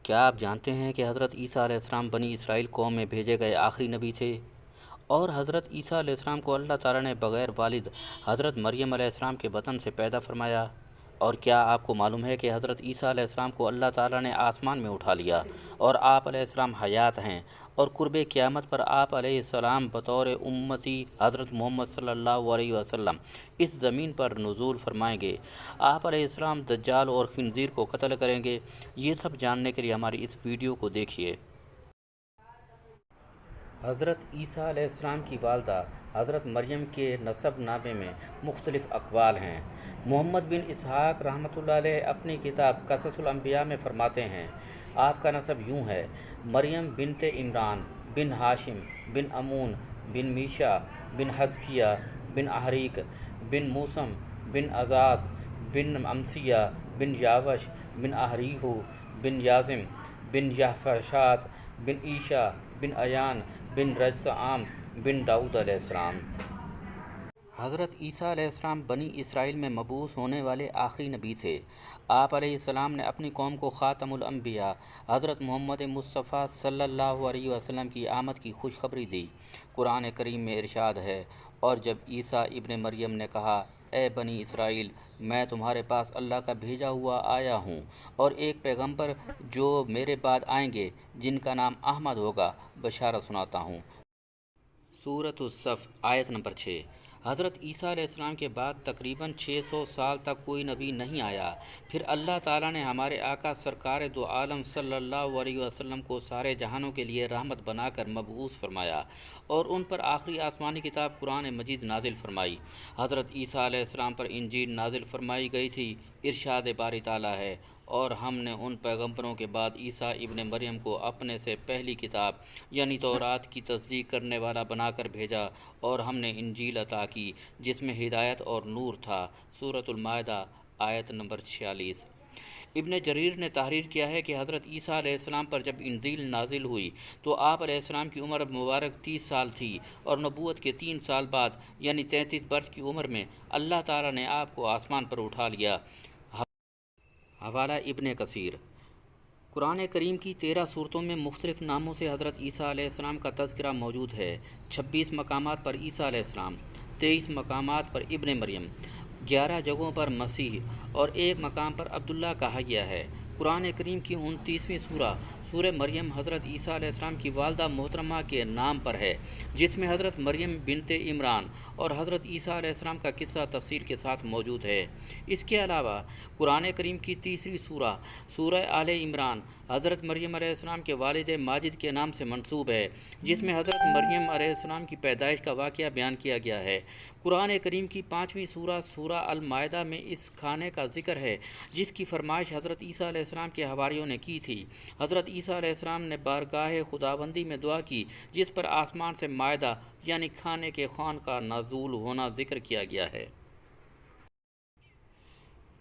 کیا آپ جانتے ہیں کہ حضرت عیسیٰ علیہ السلام بنی اسرائیل قوم میں بھیجے گئے آخری نبی تھے؟ اور حضرت عیسیٰ علیہ السلام کو اللہ تعالیٰ نے بغیر والد حضرت مریم علیہ السلام کے بطن سے پیدا فرمایا۔ اور کیا آپ کو معلوم ہے کہ حضرت عیسیٰ علیہ السلام کو اللہ تعالیٰ نے آسمان میں اٹھا لیا اور آپ علیہ السلام حیات ہیں، اور قرب قیامت پر آپ علیہ السلام بطور امتی حضرت محمد صلی اللہ علیہ وسلم اس زمین پر نزول فرمائیں گے۔ آپ علیہ السلام دجال اور خنزیر کو قتل کریں گے۔ یہ سب جاننے کے لیے ہماری اس ویڈیو کو دیکھیے۔ حضرت عیسیٰ علیہ السلام کی والدہ حضرت مریم کے نسب نامے میں مختلف اقوال ہیں۔ محمد بن اسحاق رحمۃ اللہ علیہ اپنی کتاب قصص الانبیاء میں فرماتے ہیں، آپ کا نسب یوں ہے: مریم بنت عمران بن ہاشم بن امون بن میشا بن حزقیہ بن احریق بن موسم بن عزاز بن امسیہ بن یاوش بن احریہو بن یازم بن یحفشات بن عیشا بن ایان بن رجسعام بن داؤد علیہ السلام۔ حضرت عیسیٰ علیہ السلام بنی اسرائیل میں مبعوث ہونے والے آخری نبی تھے۔ آپ علیہ السلام نے اپنی قوم کو خاتم الانبیاء حضرت محمد مصطفیٰ صلی اللہ علیہ وسلم کی آمد کی خوشخبری دی۔ قرآن کریم میں ارشاد ہے، اور جب عیسیٰ ابن مریم نے کہا، اے بنی اسرائیل، میں تمہارے پاس اللہ کا بھیجا ہوا آیا ہوں اور ایک پیغمبر جو میرے بعد آئیں گے جن کا نام احمد ہوگا، بشارت سناتا ہوں۔ سورۃ الصف آیت نمبر 6۔ حضرت عیسیٰ علیہ السلام کے بعد تقریباً 600 سال تک کوئی نبی نہیں آیا۔ پھر اللہ تعالیٰ نے ہمارے آقا سرکار دو عالم صلی اللہ علیہ وسلم کو سارے جہانوں کے لیے رحمت بنا کر مبعوث فرمایا اور ان پر آخری آسمانی کتاب قرآن مجید نازل فرمائی۔ حضرت عیسیٰ علیہ السلام پر انجیل نازل فرمائی گئی تھی۔ ارشاد باری تعالیٰ ہے، اور ہم نے ان پیغمبروں کے بعد عیسیٰ ابن مریم کو اپنے سے پہلی کتاب یعنی تورات کی تصدیق کرنے والا بنا کر بھیجا، اور ہم نے انجیل عطا کی جس میں ہدایت اور نور تھا۔ سورۃ المائدہ آیت نمبر 46۔ ابن جریر نے تحریر کیا ہے کہ حضرت عیسیٰ علیہ السلام پر جب انجیل نازل ہوئی تو آپ علیہ السلام کی عمر مبارک 30 سال تھی، اور نبوت کے 3 سال بعد یعنی 33 برس کی عمر میں اللہ تعالیٰ نے آپ کو آسمان پر اٹھا لیا۔ حوالہ ابن کثیر۔ قرآن کریم کی 13 صورتوں میں مختلف ناموں سے حضرت عیسیٰ علیہ السلام کا تذکرہ موجود ہے۔ 26 مقامات پر عیسیٰ علیہ السلام، 23 مقامات پر ابن مریم، 11 جگہوں پر مسیح اور 1 مقام پر عبداللہ کہا گیا ہے۔ قرآن کریم کی 29ویں سورہ سورہ مریم حضرت عیسیٰ علیہ السلام کی والدہ محترمہ کے نام پر ہے، جس میں حضرت مریم بنت عمران اور حضرت عیسیٰ علیہ السلام کا قصہ تفصیل کے ساتھ موجود ہے۔ اس کے علاوہ قرآن کریم کی تیسری سورہ سورہ آل عمران حضرت مریم علیہ السلام کے والد ماجد کے نام سے منسوب ہے، جس میں حضرت مریم علیہ السلام کی پیدائش کا واقعہ بیان کیا گیا ہے۔ قرآن کریم کی 5ویں سورہ سورہ المائدہ میں اس کھانے کا ذکر ہے جس کی فرمائش حضرت عیسیٰ علیہ السلام کے حواریوں نے کی تھی۔ حضرت عیسیٰ علیہ السلام نے بارگاہ خداوندی میں دعا کی جس پر آسمان سے مائدہ یعنی کھانے کے خوان کا نزول ہونا ذکر کیا گیا ہے۔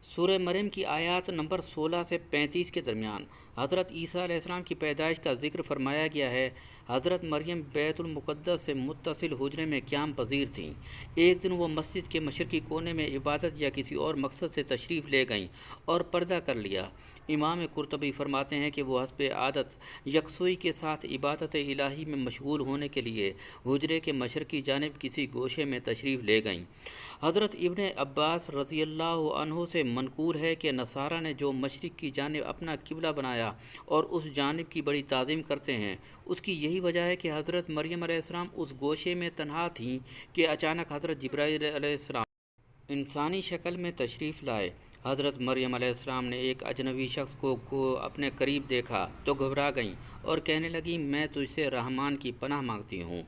سورہ مریم کی آیات نمبر 16 سے 35 کے درمیان حضرت عیسیٰ علیہ السلام کی پیدائش کا ذکر فرمایا گیا ہے۔ حضرت مریم بیت المقدس سے متصل حجرے میں قیام پذیر تھیں۔ ایک دن وہ مسجد کے مشرقی کونے میں عبادت یا کسی اور مقصد سے تشریف لے گئیں اور پردہ کر لیا۔ امام قرطبی فرماتے ہیں کہ وہ حسب عادت یکسوئی کے ساتھ عبادت الہی میں مشغول ہونے کے لیے حجرے کے مشرقی جانب کسی گوشے میں تشریف لے گئیں۔ حضرت ابن عباس رضی اللہ عنہ سے منقول ہے کہ نصارہ نے جو مشرق کی جانب اپنا قبلہ بنایا اور اس جانب کی بڑی تعظیم کرتے ہیں، اس کی یہی وجہ ہے کہ حضرت مریم علیہ السلام اس گوشے میں تنہا تھیں کہ اچانک حضرت جبرائیل علیہ السلام انسانی شکل میں تشریف لائے۔ حضرت مریم علیہ السلام نے ایک اجنبی شخص کو اپنے قریب دیکھا تو گھبرا گئیں اور کہنے لگیں، میں تجھ سے رحمان کی پناہ مانگتی ہوں،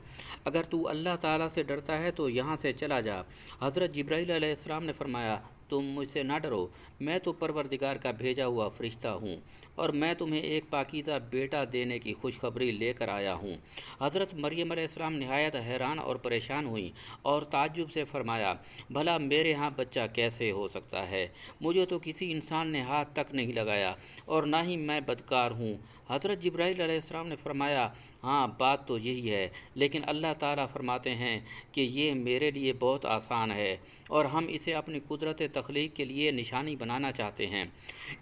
اگر تو اللہ تعالیٰ سے ڈرتا ہے تو یہاں سے چلا جا۔ حضرت جبرائیل علیہ السلام نے فرمایا، تم مجھ سے نہ ڈرو، میں تو پروردگار کا بھیجا ہوا فرشتہ ہوں اور میں تمہیں ایک پاکیزہ بیٹا دینے کی خوشخبری لے کر آیا ہوں۔ حضرت مریم علیہ السلام نہایت حیران اور پریشان ہوئیں اور تعجب سے فرمایا، بھلا میرے ہاں بچہ کیسے ہو سکتا ہے؟ مجھے تو کسی انسان نے ہاتھ تک نہیں لگایا اور نہ ہی میں بدکار ہوں۔ حضرت جبرائیل علیہ السلام نے فرمایا، ہاں بات تو یہی ہے، لیکن اللہ تعالیٰ فرماتے ہیں کہ یہ میرے لیے بہت آسان ہے اور ہم اسے اپنی قدرت تخلیق کے لیے نشانی بنانا چاہتے ہیں۔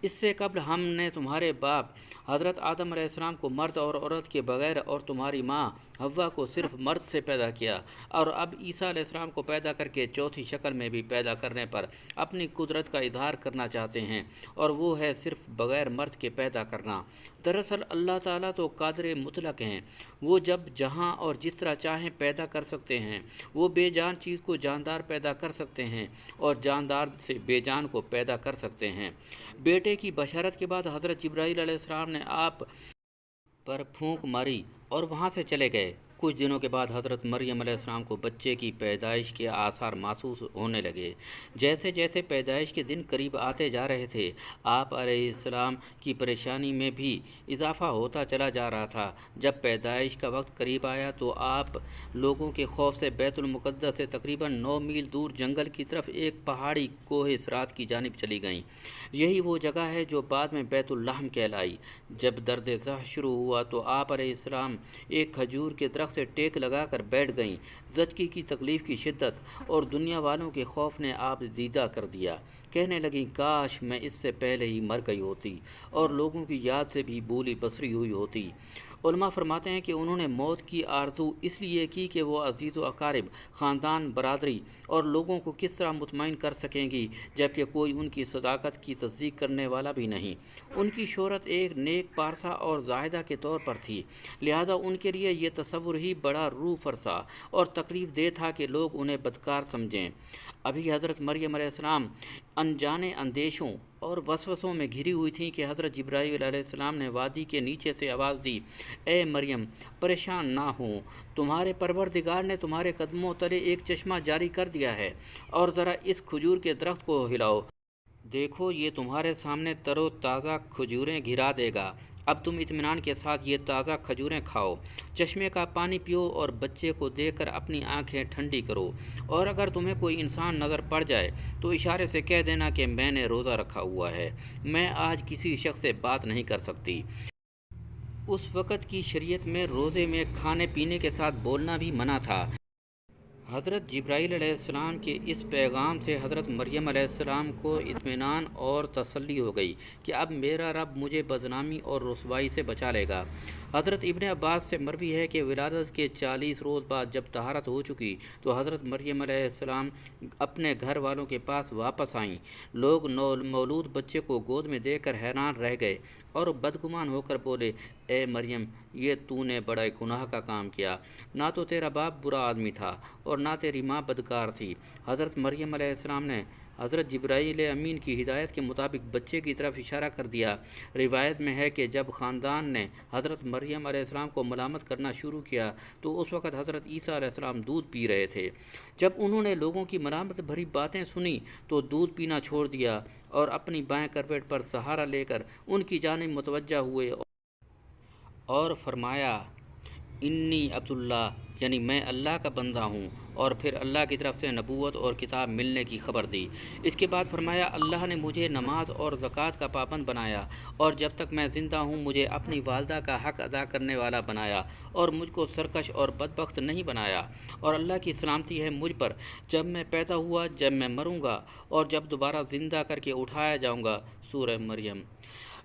اس سے قبل ہم نے تمہارے باپ حضرت آدم علیہ السلام کو مرد اور عورت کے بغیر اور تمہاری ماں حوا کو صرف مرد سے پیدا کیا، اور اب عیسیٰ علیہ السلام کو پیدا کر کے چوتھی شکل میں بھی پیدا کرنے پر اپنی قدرت کا اظہار کرنا چاہتے ہیں، اور وہ ہے صرف بغیر مرد کے پیدا کرنا۔ دراصل اللہ تعالیٰ تو قادر مطلق ہیں، وہ جب جہاں اور جس طرح چاہیں پیدا کر سکتے ہیں۔ وہ بے جان چیز کو جاندار پیدا کر سکتے ہیں اور جاندار سے بے جان کو پیدا کر سکتے ہیں۔ بیٹے کی بشارت کے بعد حضرت جبرائیل علیہ السلام نے آپ پر پھونک ماری اور وہاں سے چلے گئے۔ کچھ دنوں کے بعد حضرت مریم علیہ السلام کو بچے کی پیدائش کے آثار محسوس ہونے لگے۔ جیسے جیسے پیدائش کے دن قریب آتے جا رہے تھے، آپ علیہ السلام کی پریشانی میں بھی اضافہ ہوتا چلا جا رہا تھا۔ جب پیدائش کا وقت قریب آیا تو آپ لوگوں کے خوف سے بیت المقدس سے تقریباً 9 میل دور جنگل کی طرف ایک پہاڑی کوہ صراط کی جانب چلی گئیں۔ یہی وہ جگہ ہے جو بعد میں بیت اللحم کہلائی۔ جب درد ذہ شروع ہوا تو آپ علیہ السلام ایک کھجور کے درخت سے ٹیک لگا کر بیٹھ گئیں۔ زچگی کی تکلیف کی شدت اور دنیا والوں کے خوف نے آپ دیدہ کر دیا۔ کہنے لگیں کاش میں اس سے پہلے ہی مر گئی ہوتی اور لوگوں کی یاد سے بھی بولی بصری ہوئی ہوتی۔ علماء فرماتے ہیں کہ انہوں نے موت کی آرزو اس لیے کی کہ وہ عزیز و اقارب، خاندان، برادری اور لوگوں کو کس طرح مطمئن کر سکیں گی جبکہ کوئی ان کی صداقت کی تصدیق کرنے والا بھی نہیں۔ ان کی شہرت ایک نیک پارسا اور زاہدہ کے طور پر تھی، لہذا ان کے لیے یہ تصور ہی بڑا روح فرسا اور تکلیف دہ تھا کہ لوگ انہیں بدکار سمجھیں۔ ابھی حضرت مریم علیہ السلام انجانے اندیشوں اور وسوسوں میں گھری ہوئی تھیں کہ حضرت جبرائیل علیہ السلام نے وادی کے نیچے سے آواز دی، اے مریم پریشان نہ ہو، تمہارے پروردگار نے تمہارے قدموں تلے ایک چشمہ جاری کر دیا ہے، اور ذرا اس کھجور کے درخت کو ہلاؤ، دیکھو یہ تمہارے سامنے تر و تازہ کھجوریں گرا دے گا۔ اب تم اطمینان کے ساتھ یہ تازہ کھجوریں کھاؤ، چشمے کا پانی پیو اور بچے کو دیکھ کر اپنی آنکھیں ٹھنڈی کرو، اور اگر تمہیں کوئی انسان نظر پڑ جائے تو اشارے سے کہہ دینا کہ میں نے روزہ رکھا ہوا ہے، میں آج کسی شخص سے بات نہیں کر سکتی۔ اس وقت کی شریعت میں روزے میں کھانے پینے کے ساتھ بولنا بھی منع تھا۔ حضرت جبرائیل علیہ السلام کے اس پیغام سے حضرت مریم علیہ السلام کو اطمینان اور تسلی ہو گئی کہ اب میرا رب مجھے بدنامی اور رسوائی سے بچا لے گا۔ حضرت ابن عباس سے مروی ہے کہ ولادت کے 40 روز بعد جب طہارت ہو چکی تو حضرت مریم علیہ السلام اپنے گھر والوں کے پاس واپس آئیں۔ لوگ مولود بچے کو گود میں دیکھ کر حیران رہ گئے اور بدگمان ہو کر بولے، اے مریم یہ تو نے بڑا گناہ کا کام کیا، نہ تو تیرا باپ برا آدمی تھا اور نہ تیری ماں بدکار تھی۔ حضرت مریم علیہ السلام نے حضرت جبرائیل امین کی ہدایت کے مطابق بچے کی طرف اشارہ کر دیا۔ روایت میں ہے کہ جب خاندان نے حضرت مریم علیہ السلام کو ملامت کرنا شروع کیا تو اس وقت حضرت عیسیٰ علیہ السلام دودھ پی رہے تھے۔ جب انہوں نے لوگوں کی ملامت بھری باتیں سنی تو دودھ پینا چھوڑ دیا اور اپنی بائیں کروٹ پر سہارا لے کر ان کی جانب متوجہ ہوئے اور فرمایا، انی عبداللہ، یعنی میں اللہ کا بندہ ہوں، اور پھر اللہ کی طرف سے نبوت اور کتاب ملنے کی خبر دی۔ اس کے بعد فرمایا، اللہ نے مجھے نماز اور زکوٰۃ کا پابند بنایا، اور جب تک میں زندہ ہوں مجھے اپنی والدہ کا حق ادا کرنے والا بنایا، اور مجھ کو سرکش اور بدبخت نہیں بنایا، اور اللہ کی سلامتی ہے مجھ پر جب میں پیدا ہوا، جب میں مروں گا اور جب دوبارہ زندہ کر کے اٹھایا جاؤں گا۔ سورہ مریم۔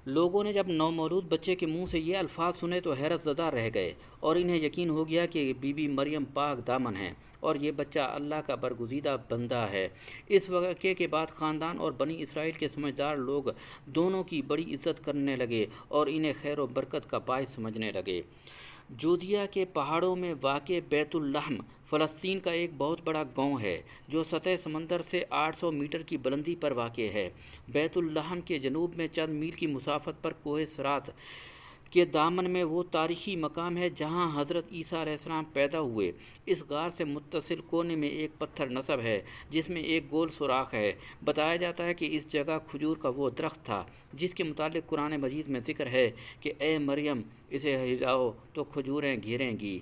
لوگوں نے جب نومولود بچے کے منہ سے یہ الفاظ سنے تو حیرت زدہ رہ گئے اور انہیں یقین ہو گیا کہ بی بی مریم پاک دامن ہے اور یہ بچہ اللہ کا برگزیدہ بندہ ہے۔ اس واقعے کے بعد خاندان اور بنی اسرائیل کے سمجھدار لوگ دونوں کی بڑی عزت کرنے لگے اور انہیں خیر و برکت کا باعث سمجھنے لگے۔ جودیہ کے پہاڑوں میں واقع بیت اللحم فلسطین کا ایک بہت بڑا گاؤں ہے جو سطح سمندر سے 800 میٹر کی بلندی پر واقع ہے۔ بیت اللحم کے جنوب میں چند میل کی مسافت پر کوہ صراط کے دامن میں وہ تاریخی مقام ہے جہاں حضرت عیسیٰ علیہ السلام پیدا ہوئے۔ اس غار سے متصل کونے میں ایک پتھر نصب ہے جس میں ایک گول سوراخ ہے۔ بتایا جاتا ہے کہ اس جگہ کھجور کا وہ درخت تھا جس کے متعلق قرآن مجید میں ذکر ہے کہ اے مریم اسے ہلاؤ تو کھجوریں گریں گی۔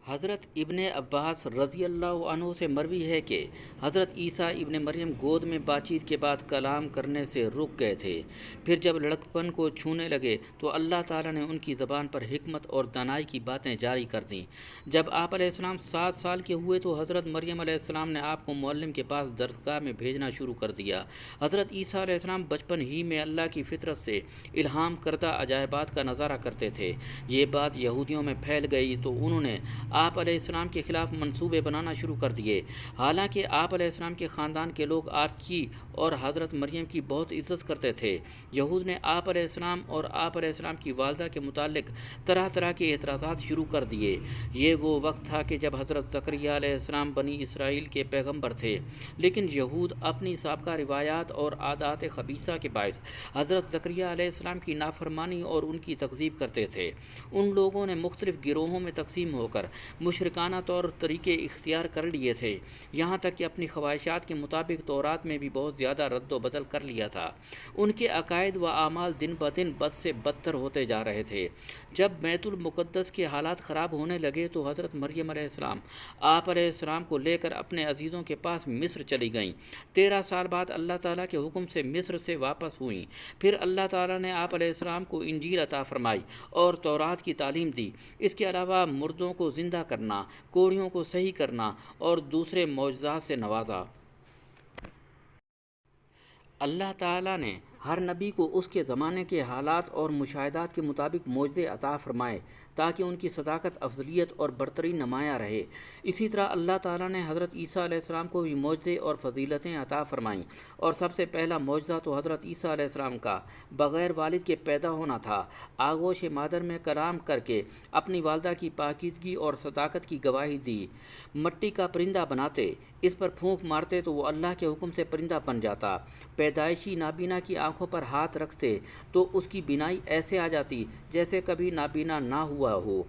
حضرت ابن عباس رضی اللہ عنہ سے مروی ہے کہ حضرت عیسیٰ ابن مریم گود میں بات چیت کے بعد کلام کرنے سے رک گئے تھے۔ پھر جب لڑکپن کو چھونے لگے تو اللہ تعالیٰ نے ان کی زبان پر حکمت اور دانائی کی باتیں جاری کر دیں۔ جب آپ علیہ السلام 7 سال کے ہوئے تو حضرت مریم علیہ السلام نے آپ کو معلم کے پاس درسگاہ میں بھیجنا شروع کر دیا۔ حضرت عیسیٰ علیہ السلام بچپن ہی میں اللہ کی فطرت سے الہام کردہ عجائبات کا نظارہ کرتے تھے۔ یہ بات یہودیوں میں پھیل گئی تو انہوں نے آپ علیہ السلام کے خلاف منصوبے بنانا شروع کر دیے۔ حالانکہ آپ علیہ السلام کے خاندان کے لوگ آپ کی اور حضرت مریم کی بہت عزت کرتے تھے، یہود نے آپ علیہ السلام اور آپ علیہ السلام کی والدہ کے متعلق طرح طرح کے اعتراضات شروع کر دیے۔ یہ وہ وقت تھا کہ جب حضرت زکریہ علیہ السلام بنی اسرائیل کے پیغمبر تھے، لیکن یہود اپنی سابقہ روایات اور عادات خبیثہ کے باعث حضرت زکریہ علیہ السلام کی نافرمانی اور ان کی تکذیب کرتے تھے۔ ان لوگوں نے مختلف گروہوں میں تقسیم ہو کر مشرکانہ طور طریقے اختیار کر لیے تھے، یہاں تک کہ اپنی خواہشات کے مطابق تورات میں بھی بہت زیادہ رد و بدل کر لیا تھا۔ ان کے عقائد و اعمال دن بدن بد سے بدتر ہوتے جا رہے تھے۔ جب بیت المقدس کے حالات خراب ہونے لگے تو حضرت مریم علیہ السلام آپ علیہ السلام کو لے کر اپنے عزیزوں کے پاس مصر چلی گئیں۔ 13 سال بعد اللہ تعالیٰ کے حکم سے مصر سے واپس ہوئیں۔ پھر اللہ تعالیٰ نے آپ علیہ السلام کو انجیل عطا فرمائی اور تورات کی تعلیم دی۔ اس کے علاوہ مردوں کو زندہ کرنا، کوڑیوں کو صحیح کرنا اور دوسرے معجزات سے نوازا۔ اللہ تعالیٰ نے ہر نبی کو اس کے زمانے کے حالات اور مشاہدات کے مطابق معجزے عطا فرمائے تاکہ ان کی صداقت، افضلیت اور برتری نمایاں رہے۔ اسی طرح اللہ تعالیٰ نے حضرت عیسیٰ علیہ السلام کو بھی معجزے اور فضیلتیں عطا فرمائیں، اور سب سے پہلا معجزہ تو حضرت عیسیٰ علیہ السلام کا بغیر والد کے پیدا ہونا تھا۔ آغوش مادر میں کلام کر کے اپنی والدہ کی پاکیزگی اور صداقت کی گواہی دی۔ مٹی کا پرندہ بناتے، اس پر پھونک مارتے تو وہ اللہ کے حکم سے پرندہ بن جاتا۔ پیدائشی نابینا کی آنکھوں پر ہاتھ رکھتے تو اس کی بینائی ایسے آ جاتی جیسے کبھی نابینا نہ ہوا ہو۔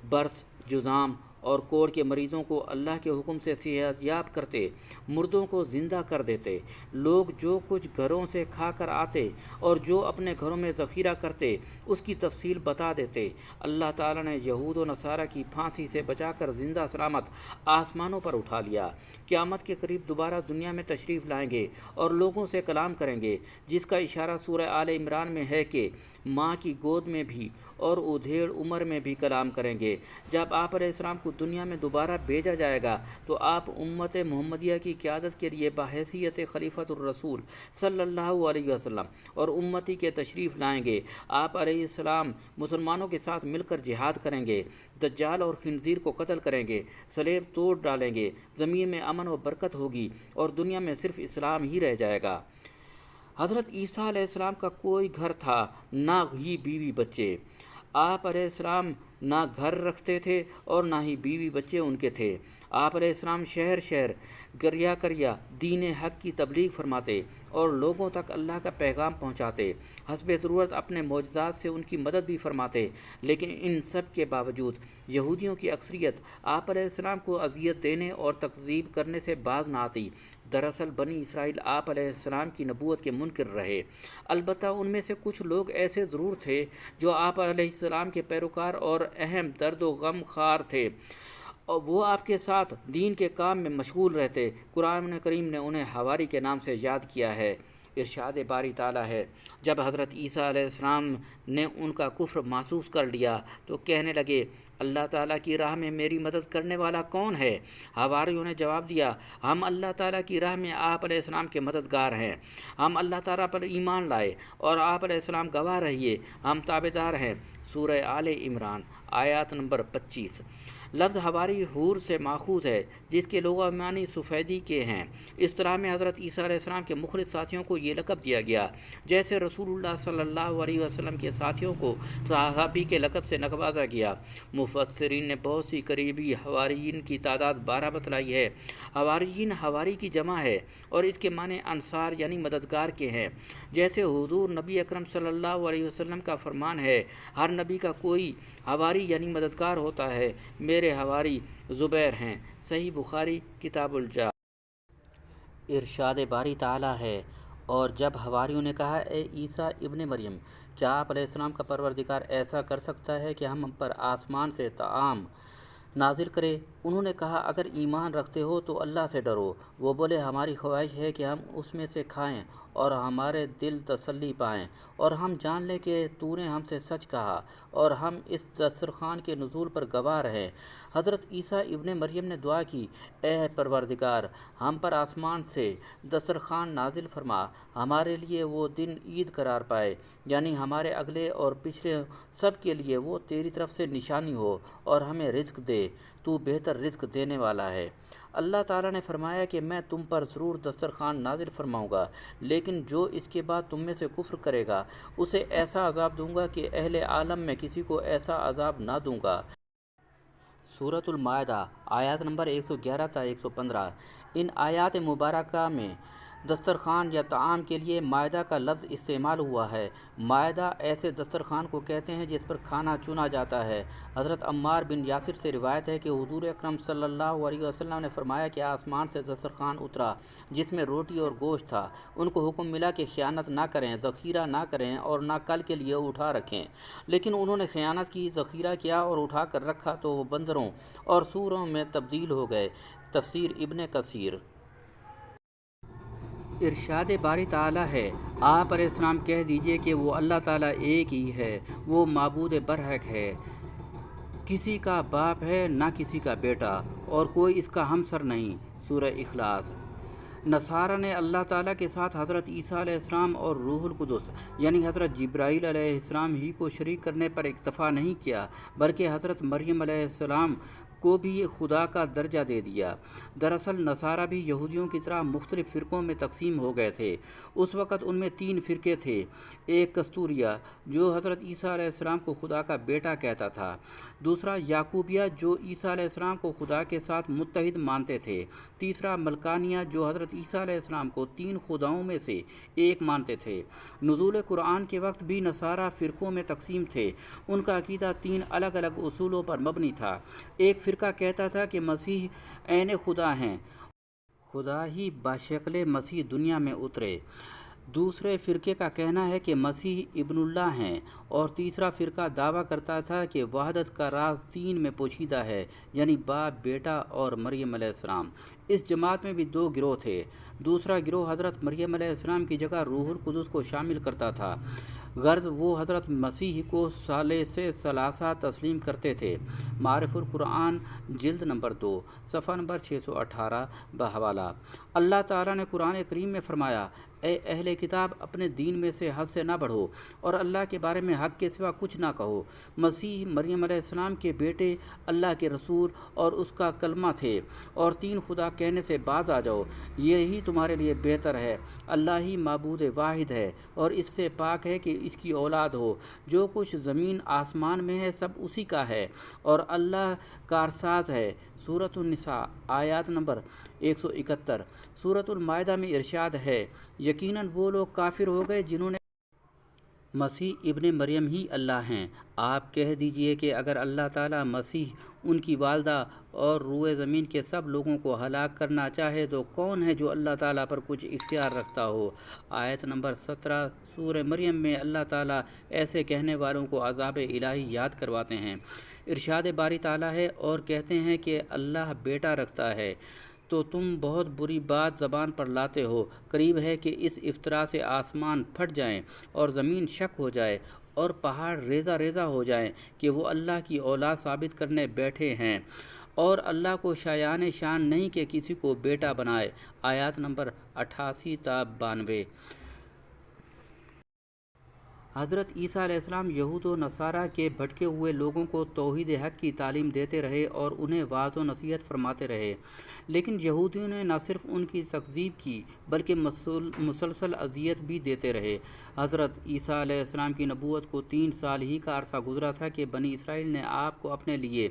برس، جذام اور کوڑ کے مریضوں کو اللہ کے حکم سے صحت یاب کرتے، مردوں کو زندہ کر دیتے۔ لوگ جو کچھ گھروں سے کھا کر آتے اور جو اپنے گھروں میں ذخیرہ کرتے اس کی تفصیل بتا دیتے۔ اللہ تعالیٰ نے یہود و نصارہ کی پھانسی سے بچا کر زندہ سلامت آسمانوں پر اٹھا لیا۔ قیامت کے قریب دوبارہ دنیا میں تشریف لائیں گے اور لوگوں سے کلام کریں گے، جس کا اشارہ سورہ آل عمران میں ہے کہ ماں کی گود میں بھی اور ادھیڑ عمر میں بھی کلام کریں گے۔ جب آپ علیہ السلام کو دنیا میں دوبارہ بھیجا جائے گا تو آپ امت محمدیہ کی قیادت کے لیے بحیثیت خلیفۃ الرسول صلی اللہ علیہ وسلم اور امتی کے تشریف لائیں گے۔ آپ علیہ السلام مسلمانوں کے ساتھ مل کر جہاد کریں گے، دجال اور خنزیر کو قتل کریں گے، صلیب توڑ ڈالیں گے، زمین میں امن و برکت ہوگی اور دنیا میں صرف اسلام ہی رہ جائے گا۔ حضرت عیسیٰ علیہ السلام کا کوئی گھر تھا، نہ ہی بیوی بچے۔ آپ علیہ السلام نہ گھر رکھتے تھے اور نہ ہی بیوی بچے ان کے تھے۔ آپ علیہ السلام شہر شہر گریا کریا دین حق کی تبلیغ فرماتے اور لوگوں تک اللہ کا پیغام پہنچاتے، حسب ضرورت اپنے معجزات سے ان کی مدد بھی فرماتے۔ لیکن ان سب کے باوجود یہودیوں کی اکثریت آپ علیہ السلام کو اذیت دینے اور تکذیب کرنے سے باز نہ آتی۔ دراصل بنی اسرائیل آپ علیہ السلام کی نبوت کے منکر رہے، البتہ ان میں سے کچھ لوگ ایسے ضرور تھے جو آپ علیہ السلام کے پیروکار اور اہم درد و غم خوار تھے، اور وہ آپ کے ساتھ دین کے کام میں مشغول رہتے۔ قرآن کریم نے انہیں حواری کے نام سے یاد کیا ہے۔ ارشاد باری تعالیٰ ہے، جب حضرت عیسیٰ علیہ السلام نے ان کا کفر محسوس کر لیا تو کہنے لگے، اللہ تعالیٰ کی راہ میں میری مدد کرنے والا کون ہے؟ حواریوں نے جواب دیا، ہم اللہ تعالیٰ کی راہ میں آپ علیہ السلام کے مددگار ہیں۔ ہم اللہ تعالیٰ پر ایمان لائے اور آپ علیہ السلام گواہ رہیے، ہم تابعدار ہیں۔ سورہ آل عمران آیات نمبر 25۔ لفظ حواری حور سے ماخوذ ہے، جس کے لغوی معنی سفیدی کے ہیں۔ اس طرح میں حضرت عیسیٰ علیہ السلام کے مخلص ساتھیوں کو یہ لقب دیا گیا، جیسے رسول اللہ صلی اللہ علیہ وسلم کے ساتھیوں کو صحابی کے لقب سے نوازا گیا۔ مفسرین نے بہت سی قریبی حواریین کی تعداد 12 بتلائی ہے۔ حواریین حواری کی جمع ہے اور اس کے معنی انصار یعنی مددگار کے ہیں۔ جیسے حضور نبی اکرم صلی اللہ علیہ وسلم کا فرمان ہے، ہر نبی کا کوئی حواری یعنی مددگار ہوتا ہے، میرے حواری زبیر ہیں۔ صحیح بخاری کتاب الجہاد۔ ارشاد باری تعالیٰ ہے، اور جب حواریوں نے کہا، اے عیسیٰ ابن مریم، کیا آپ علیہ السلام کا پروردگار ایسا کر سکتا ہے کہ ہم پر آسمان سے طعام نازل کرے۔ انہوں نے کہا اگر ایمان رکھتے ہو تو اللہ سے ڈرو۔ وہ بولے ہماری خواہش ہے کہ ہم اس میں سے کھائیں اور ہمارے دل تسلی پائیں اور ہم جان لیں کہ تو نے ہم سے سچ کہا اور ہم اس دسترخوان کے نزول پر گواہ رہے۔ حضرت عیسیٰ ابن مریم نے دعا کی، اے پروردگار، ہم پر آسمان سے دسترخوان نازل فرما، ہمارے لیے وہ دن عید قرار پائے، یعنی ہمارے اگلے اور پچھلے سب کے لیے وہ تیری طرف سے نشانی ہو اور ہمیں رزق دے، تو بہتر رزق دینے والا ہے۔ اللہ تعالیٰ نے فرمایا کہ میں تم پر ضرور دسترخوان نازل فرماؤں گا، لیکن جو اس کے بعد تم میں سے کفر کرے گا اسے ایسا عذاب دوں گا کہ اہل عالم میں کسی کو ایسا عذاب نہ دوں گا۔ سورۃ المائدہ آیات نمبر 111 تا 115۔ ان آیات مبارکہ میں دسترخوان یا طعام کے لیے مائدہ کا لفظ استعمال ہوا ہے۔ مائدہ ایسے دسترخوان کو کہتے ہیں جس پر کھانا چنا جاتا ہے۔ حضرت عمار بن یاسر سے روایت ہے کہ حضور اکرم صلی اللہ علیہ وسلم نے فرمایا کہ آسمان سے دسترخوان اترا جس میں روٹی اور گوشت تھا۔ ان کو حکم ملا کہ خیانت نہ کریں، ذخیرہ نہ کریں اور نہ کل کے لیے اٹھا رکھیں، لیکن انہوں نے خیانت کی، ذخیرہ کیا اور اٹھا کر رکھا تو وہ بندروں اور سوروں میں تبدیل ہو گئے۔ تفسیر ابن کثیر۔ ارشاد باری تعالیٰ ہے، آپ علیہ السلام کہہ دیجئے کہ وہ اللہ تعالیٰ ایک ہی ہے، وہ معبود برحق ہے، کسی کا باپ ہے نہ کسی کا بیٹا اور کوئی اس کا ہمسر نہیں۔ سورہ اخلاص۔ نصارہ نے اللہ تعالیٰ کے ساتھ حضرت عیسیٰ علیہ السلام اور روح القدس یعنی حضرت جبرائیل علیہ السلام ہی کو شریک کرنے پر اکتفا نہیں کیا، بلکہ حضرت مریم علیہ السلام کو بھی خدا کا درجہ دے دیا۔ دراصل نصارہ بھی یہودیوں کی طرح مختلف فرقوں میں تقسیم ہو گئے تھے۔ اس وقت ان میں 3 فرقے تھے۔ ایک کستوریہ جو حضرت عیسیٰ علیہ السلام کو خدا کا بیٹا کہتا تھا، دوسرا یعقوبیہ جو عیسیٰ علیہ السلام کو خدا کے ساتھ متحد مانتے تھے، تیسرا ملکانیہ جو حضرت عیسیٰ علیہ السلام کو 3 خداؤں میں سے ایک مانتے تھے۔ نزول قرآن کے وقت بھی نصارہ فرقوں میں تقسیم تھے۔ ان کا عقیدہ 3 الگ الگ اصولوں پر مبنی تھا۔ ایک فرقہ کہتا تھا کہ مسیح عین خدا ہیں، خدا ہی بشکل مسیح دنیا میں اترے۔ دوسرے فرقے کا کہنا ہے کہ مسیح ابن اللہ ہیں، اور تیسرا فرقہ دعویٰ کرتا تھا کہ وحدت کا راز 3 میں پوشیدہ ہے، یعنی باپ، بیٹا اور مریم علیہ السلام۔ اس جماعت میں بھی 2 گروہ تھے۔ دوسرا گروہ حضرت مریم علیہ السلام کی جگہ روح القدس کو شامل کرتا تھا، غرض وہ حضرت مسیح کو ثالث ثلاثہ تسلیم کرتے تھے۔ معارف القرآن جلد نمبر 2 صفحہ نمبر 618 بحوالہ۔ اللہ تعالیٰ نے قرآن کریم میں فرمایا، اے اہل کتاب، اپنے دین میں سے حد سے نہ بڑھو اور اللہ کے بارے میں حق کے سوا کچھ نہ کہو۔ مسیح مریم علیہ السلام کے بیٹے، اللہ کے رسول اور اس کا کلمہ تھے، اور 3 خدا کہنے سے باز آ جاؤ، یہی تمہارے لیے بہتر ہے۔ اللہ ہی معبود واحد ہے اور اس سے پاک ہے کہ اس کی اولاد ہو۔ جو کچھ زمین آسمان میں ہے سب اسی کا ہے اور اللہ کارساز ہے۔ سورۃ النساء آیات نمبر 171۔ سورۃ المائدہ میں ارشاد ہے، یقیناً وہ لوگ کافر ہو گئے جنہوں نے مسیح ابن مریم ہی اللہ ہیں۔ آپ کہہ دیجئے کہ اگر اللہ تعالیٰ مسیح، ان کی والدہ اور روئے زمین کے سب لوگوں کو ہلاک کرنا چاہے تو کون ہے جو اللہ تعالیٰ پر کچھ اختیار رکھتا ہو۔ آیت نمبر 17 سورہ مریم میں اللہ تعالیٰ ایسے کہنے والوں کو عذاب الہی یاد کرواتے ہیں۔ ارشاد باری تعالیٰ ہے، اور کہتے ہیں کہ اللہ بیٹا رکھتا ہے تو تم بہت بری بات زبان پر لاتے ہو۔ قریب ہے کہ اس افطرا سے آسمان پھٹ جائیں اور زمین شک ہو جائے اور پہاڑ ریزہ ریزہ ہو جائیں کہ وہ اللہ کی اولاد ثابت کرنے بیٹھے ہیں، اور اللہ کو شایان شان نہیں کہ کسی کو بیٹا بنائے۔ آیات نمبر 88 تا 92۔ حضرت عیسیٰ علیہ السلام یہود و نصارہ کے بھٹکے ہوئے لوگوں کو توحید حق کی تعلیم دیتے رہے اور انہیں واعظ و نصیحت فرماتے رہے، لیکن یہودیوں نے نہ صرف ان کی تکذیب کی بلکہ مسلسل اذیت بھی دیتے رہے۔ حضرت عیسیٰ علیہ السلام کی نبوت کو 3 سال ہی کا عرصہ گزرا تھا کہ بنی اسرائیل نے آپ کو اپنے لیے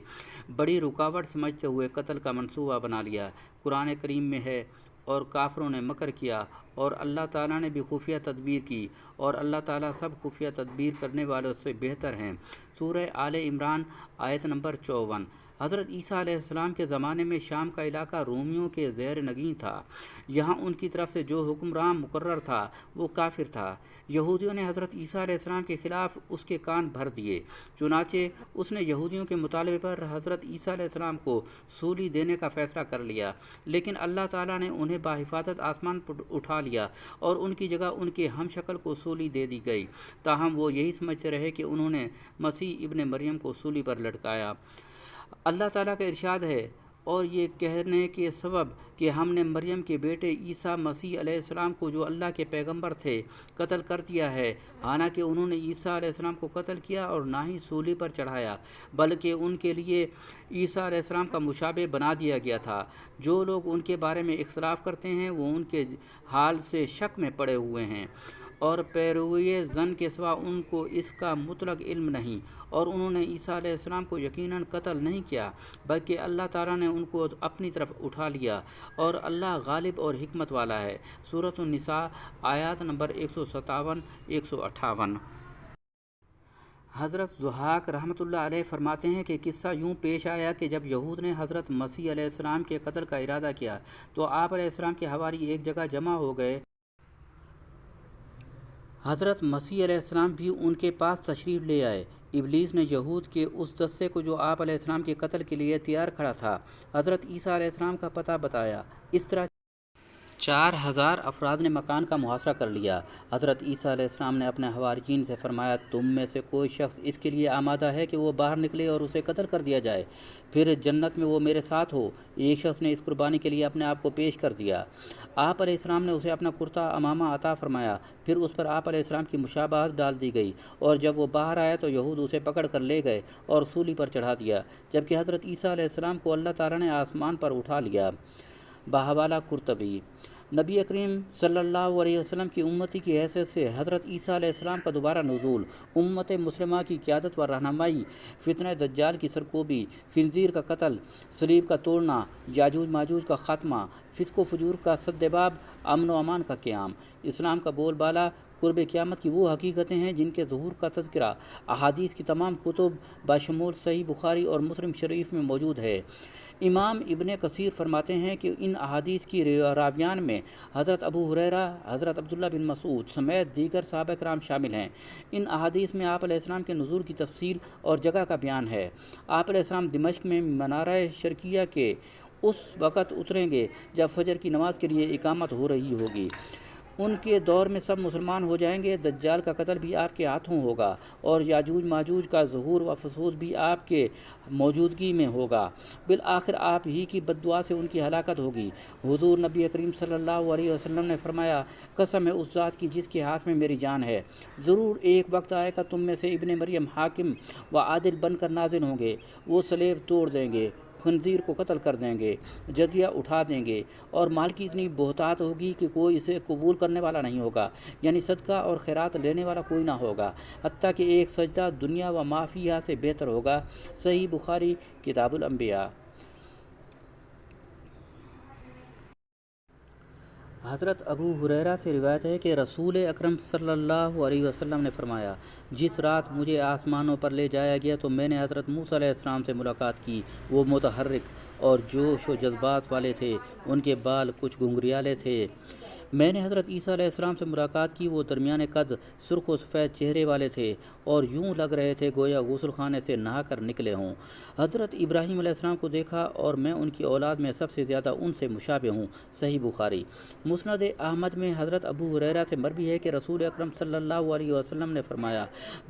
بڑی رکاوٹ سمجھتے ہوئے قتل کا منصوبہ بنا لیا۔ قرآن کریم میں ہے، اور کافروں نے مکر کیا اور اللہ تعالیٰ نے بھی خفیہ تدبیر کی، اور اللہ تعالیٰ سب خفیہ تدبیر کرنے والوں سے بہتر ہیں۔ سورہ آل عمران آیت نمبر 54۔ حضرت عیسیٰ علیہ السلام کے زمانے میں شام کا علاقہ رومیوں کے زیر نگین تھا۔ یہاں ان کی طرف سے جو حکمران مقرر تھا وہ کافر تھا۔ یہودیوں نے حضرت عیسیٰ علیہ السلام کے خلاف اس کے کان بھر دیے، چنانچہ اس نے یہودیوں کے مطالبے پر حضرت عیسیٰ علیہ السلام کو سولی دینے کا فیصلہ کر لیا، لیکن اللہ تعالیٰ نے انہیں بحفاظت آسمان پر اٹھا لیا اور ان کی جگہ ان کے ہم شکل کو سولی دے دی گئی، تاہم وہ یہی سمجھتے رہے کہ انہوں نے مسیح ابن مریم کو سولی پر لٹکایا۔ اللہ تعالیٰ کا ارشاد ہے، اور یہ کہنے کے سبب کہ ہم نے مریم کے بیٹے عیسیٰ مسیح علیہ السلام کو جو اللہ کے پیغمبر تھے قتل کر دیا ہے، حالانکہ انہوں نے عیسیٰ علیہ السلام کو قتل کیا اور نہ ہی سولی پر چڑھایا، بلکہ ان کے لیے عیسیٰ علیہ السلام کا مشابہ بنا دیا گیا تھا۔ جو لوگ ان کے بارے میں اختلاف کرتے ہیں وہ ان کے حال سے شک میں پڑے ہوئے ہیں، اور پیروی ظن کے سوا ان کو اس کا مطلق علم نہیں، اور انہوں نے عیسیٰ علیہ السلام کو یقیناً قتل نہیں کیا، بلکہ اللہ تعالیٰ نے ان کو اپنی طرف اٹھا لیا، اور اللہ غالب اور حکمت والا ہے۔ سورۃ النساء آیات نمبر 157 158۔ حضرت ضحاک رحمۃ اللہ علیہ فرماتے ہیں کہ قصہ یوں پیش آیا کہ جب یہود نے حضرت مسیح علیہ السلام کے قتل کا ارادہ کیا تو آپ علیہ السلام کے حواری ایک جگہ جمع ہو گئے۔ حضرت مسیح علیہ السلام بھی ان کے پاس تشریف لے آئے۔ ابلیس نے یہود کے اس دستے کو جو آپ علیہ السلام کے قتل کے لیے تیار کھڑا تھا، حضرت عیسیٰ علیہ السلام کا پتہ بتایا۔ اس طرح 4000 افراد نے مکان کا محاصرہ کر لیا۔ حضرت عیسیٰ علیہ السلام نے اپنے حواریین سے فرمایا، تم میں سے کوئی شخص اس کے لیے آمادہ ہے کہ وہ باہر نکلے اور اسے قتل کر دیا جائے، پھر جنت میں وہ میرے ساتھ ہو۔ ایک شخص نے اس قربانی کے لیے اپنے آپ کو پیش کر دیا۔ آپ علیہ السلام نے اسے اپنا کرتا امامہ عطا فرمایا، پھر اس پر آپ علیہ السلام کی مشابہت ڈال دی گئی، اور جب وہ باہر آیا تو یہود اسے پکڑ کر لے گئے اور سولی پر چڑھا دیا، جبکہ حضرت عیسیٰ علیہ السلام کو اللہ تعالیٰ نے آسمان پر اٹھا لیا۔ بحوالہ قرطبی۔ نبی کریم صلی اللہ علیہ وسلم کی امتی کی حیثیت سے حضرت عیسیٰ علیہ السلام کا دوبارہ نزول، امت مسلمہ کی قیادت و رہنمائی، فتنہ دجال کی سرکوبی، خنزیر کا قتل، صلیب کا توڑنا، یاجوج ماجوج کا خاتمہ، فسق و فجور کا سدباب، امن و امان کا قیام، اسلام کا بول بالا، قرب قیامت کی وہ حقیقتیں ہیں جن کے ظہور کا تذکرہ احادیث کی تمام کتب بشمول صحیح بخاری اور مسلم شریف میں موجود ہے۔ امام ابن کثیر فرماتے ہیں کہ ان احادیث کی راویان میں حضرت ابو ہریرہ، حضرت عبداللہ بن مسعود سمیت دیگر صحابہ کرام شامل ہیں۔ ان احادیث میں آپ علیہ السلام کے نزول کی تفصیل اور جگہ کا بیان ہے۔ آپ علیہ السلام دمشق میں منارہ شرقیہ کے اس وقت اتریں گے جب فجر کی نماز کے لیے اقامت ہو رہی ہوگی۔ ان کے دور میں سب مسلمان ہو جائیں گے، دجال کا قتل بھی آپ کے ہاتھوں ہوگا، اور یاجوج ماجوج کا ظہور و فسود بھی آپ کے موجودگی میں ہوگا۔ بالآخر آپ ہی کی بد دعا سے ان کی ہلاکت ہوگی۔ حضور نبی کریم صلی اللہ علیہ وسلم نے فرمایا، قسم ہے اس ذات کی جس کے ہاتھ میں میری جان ہے، ضرور ایک وقت آئے گا تم میں سے ابن مریم حاکم و عادل بن کر نازل ہوں گے، وہ صلیب توڑ دیں گے، خنزیر کو قتل کر دیں گے، جزیہ اٹھا دیں گے، اور مال کی اتنی بہتات ہوگی کہ کوئی اسے قبول کرنے والا نہیں ہوگا، یعنی صدقہ اور خیرات لینے والا کوئی نہ ہوگا، حتیٰ کہ ایک سجدہ دنیا و ما فیہا سے بہتر ہوگا۔ صحیح بخاری کتاب الانبیاء۔ حضرت ابو ہریرہ سے روایت ہے کہ رسول اکرم صلی اللہ علیہ وسلم نے فرمایا، جس رات مجھے آسمانوں پر لے جایا گیا تو میں نے حضرت موسیٰ علیہ السلام سے ملاقات کی۔ وہ متحرک اور جوش و جذبات والے تھے، ان کے بال کچھ گھنگریالے تھے۔ میں نے حضرت عیسیٰ علیہ السلام سے ملاقات کی، وہ درمیان قد، سرخ و سفید چہرے والے تھے اور یوں لگ رہے تھے گویا غسل خانے سے نہا کر نکلے ہوں۔ حضرت ابراہیم علیہ السلام کو دیکھا اور میں ان کی اولاد میں سب سے زیادہ ان سے مشابہ ہوں۔ صحیح بخاری۔ مسند احمد میں حضرت ابو ہریرہ سے مروی ہے کہ رسول اکرم صلی اللہ علیہ وسلم نے فرمایا،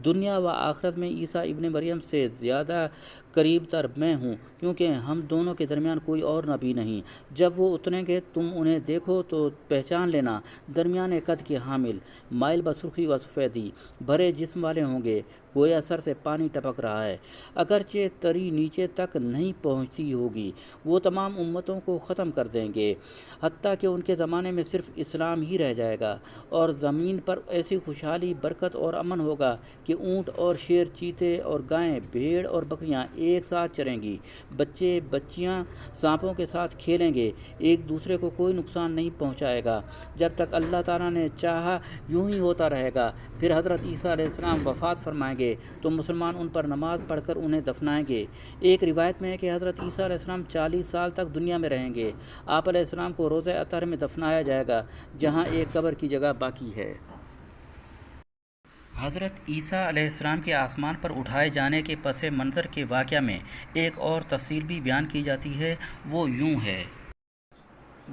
دنیا و آخرت میں عیسیٰ ابن مریم سے زیادہ قریب تر میں ہوں، کیونکہ ہم دونوں کے درمیان کوئی اور نبی نہیں۔ جب وہ اتریں گے تم انہیں دیکھو تو پہچان لینا، درمیان قد کے حامل، مائل بسرخی و سفیدی، بھرے جسم والے ہوں گے، گویا سر سے پانی ٹپک رہا ہے، اگرچہ تری نیچے تک نہیں پہنچتی ہوگی۔ وہ تمام امتوں کو ختم کر دیں گے، حتیٰ کہ ان کے زمانے میں صرف اسلام ہی رہ جائے گا، اور زمین پر ایسی خوشحالی، برکت اور امن ہوگا کہ اونٹ اور شیر، چیتے اور گائیں، بھیڑ اور بکریاں ایک ساتھ چریں گی، بچے بچیاں سانپوں کے ساتھ کھیلیں گے، ایک دوسرے کو کوئی نقصان نہیں پہنچائے گا، جب تک اللہ تعالیٰ نے چاہا یوں ہی ہوتا رہے گا۔ پھر حضرت عیسیٰ علیہ السلام وفات فرمائیں گے تو مسلمان ان پر نماز پڑھ کر انہیں دفنائیں گے۔ ایک روایت میں ہے کہ حضرت عیسیٰ علیہ السلام 40 سال تک دنیا میں رہیں گے۔ آپ علیہ السلام کو روضہ اطہر میں دفنایا جائے گا، جہاں ایک قبر کی جگہ باقی ہے۔ حضرت عیسیٰ علیہ السلام کے آسمان پر اٹھائے جانے کے پس منظر کے واقعہ میں ایک اور تفسیر بھی بیان کی جاتی ہے، وہ یوں ہے۔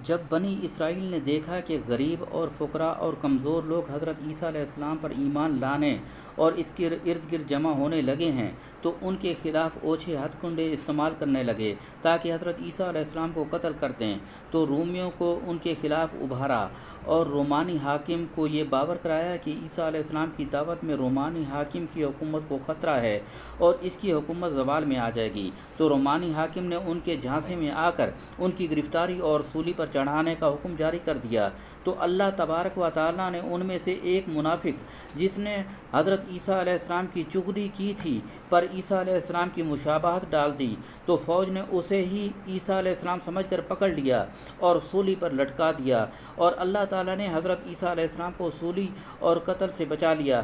جب بنی اسرائیل نے دیکھا کہ غریب اور فقراء اور کمزور لوگ حضرت عیسیٰ علیہ السلام پر ایمان لانے اور اس کے ارد گرد جمع ہونے لگے ہیں تو ان کے خلاف اوچھے ہتھ کنڈے استعمال کرنے لگے تاکہ حضرت عیسیٰ علیہ السلام کو قتل کر دیں، تو رومیوں کو ان کے خلاف ابھارا اور رومانی حاکم کو یہ باور کرایا کہ عیسیٰ علیہ السلام کی دعوت میں رومانی حاکم کی حکومت کو خطرہ ہے اور اس کی حکومت زوال میں آ جائے گی۔ تو رومانی حاکم نے ان کے جھانسے میں آ کر ان کی گرفتاری اور سولی پر چڑھانے کا حکم جاری کر دیا۔ تو اللہ تبارک و تعالیٰ نے ان میں سے ایک منافق جس نے حضرت عیسیٰ علیہ السلام کی چغلی کی تھی پر عیسیٰ علیہ السلام کی مشابہت ڈال دی، تو فوج نے اسے ہی عیسیٰ علیہ السلام سمجھ کر پکڑ لیا اور سولی پر لٹکا دیا، اور اللہ تعالیٰ نے حضرت عیسیٰ علیہ السلام کو سولی اور قتل سے بچا لیا۔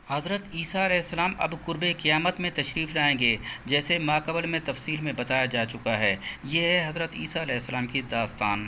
حضرت عیسیٰ علیہ السلام اب قرب قیامت میں تشریف لائیں گے، جیسے ماقبل میں تفصیل میں بتایا جا چکا ہے۔ یہ ہے حضرت عیسیٰ علیہ السلام کی داستان۔